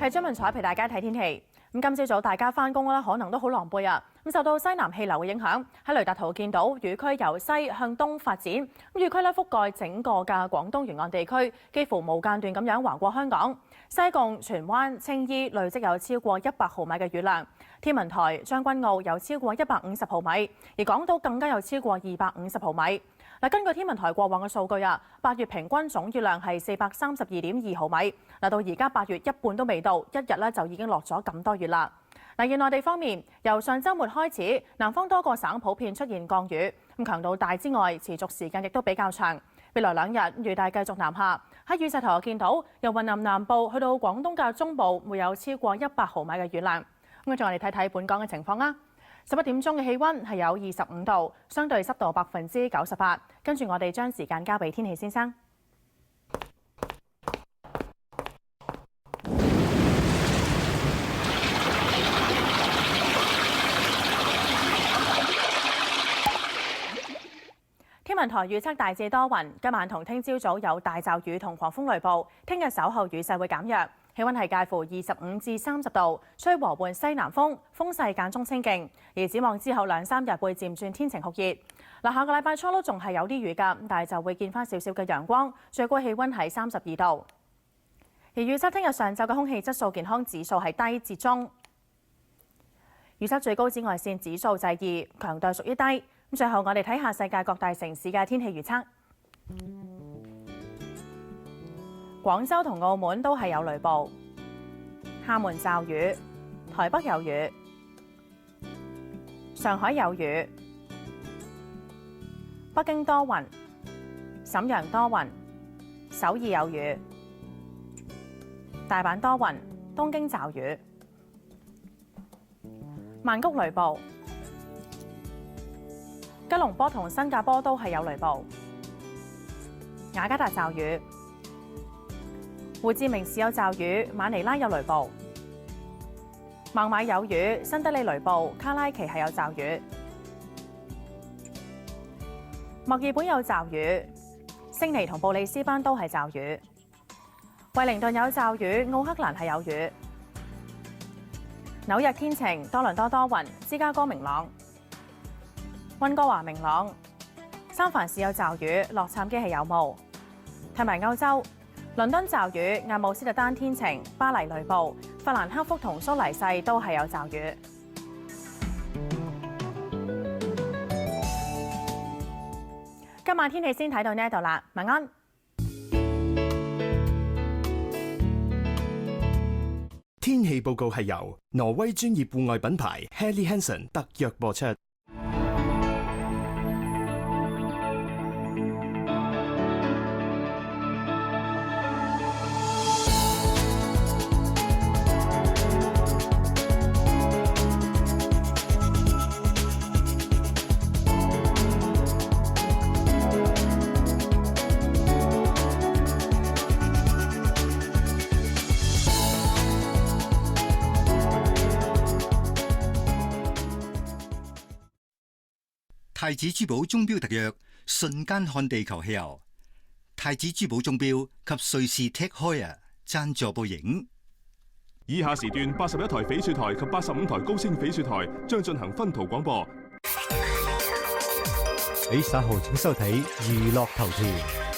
係張文彩陪大家睇天氣。咁今朝早大家翻工啦，可能都好狼狽啊！咁受到西南氣流嘅影響，喺雷達圖見到雨區由西向東發展，咁雨區咧覆蓋整個嘅廣東沿岸地區，幾乎無間斷咁樣橫過香港。西貢、荃灣、青衣累積有超過100毫米嘅雨量，天文台將軍澳有超過150毫米，而港島更加有超過250毫米。根據天文台過往嘅數據啊，8月平均總雨量係432.2毫米。到而家8月一半都未到，一日咧就已經落咗咁多雨啦。而內地方面，由上週末開始，南方多個省普遍出現降雨，咁強度大之外，持續時間亦都比較長。未來2日雨帶繼續南下，喺雨勢圖見到由雲南南部去到廣東嘅中部會有超過100毫米嘅雨量。咁我哋睇睇本港嘅情況啦。11點鐘嘅氣溫係有25度，相對濕度98%。跟住我哋將時間交俾天氣先生。天文台預測大致多雲，今晚同聽朝早有大驟雨同狂風雷暴，聽日稍後雨勢會減弱。氣溫係介乎25至30度，吹和緩西南風，風勢間中清勁。而展望之後2、3日會漸轉天晴酷熱。下個禮拜初都仲係有啲雨㗎，但係就會見翻少少嘅陽光，最高氣溫係32度。而預測聽日上晝嘅空氣質素健康指數係低至中，預測最高紫外線指數就係2，強度屬於低。咁最後我哋睇下世界各大城市嘅天氣預測。廣州同澳門都係有雷暴，廈門驟雨，台北有雨，上海有雨，北京多雲，瀋陽多雲，首爾有雨，大阪多雲，東京驟雨，曼谷雷暴，吉隆坡同新加坡都係有雷暴，雅加達驟雨。胡志明市有驟雨，馬尼拉有雷暴，孟買有雨，新德里雷暴，卡拉奇係有驟雨，墨爾本有驟雨，悉尼同布里斯班都係驟雨，惠靈頓有驟雨，奧克蘭係有雨，紐約天晴，多倫多多雲，芝加哥明朗，溫哥華明朗，三藩市有驟雨，洛杉磯係有霧。睇埋歐洲。倫敦驟雨，阿姆斯特丹天晴，巴黎雷暴，法蘭克福同蘇黎世都係有驟雨。今晚天氣先睇到呢度啦，晚安。天氣報告係由挪威專業戶外品牌 Helly Hansen 特約播出。太子珠寶鐘錶特約，瞬間看地球氣候。太子珠寶鐘錶及瑞士 Tech Heuer 贊助播映。以下時段81台翡翠台及85台高清翡翠台將進行分途廣播。你稍後請收睇娛樂頭條。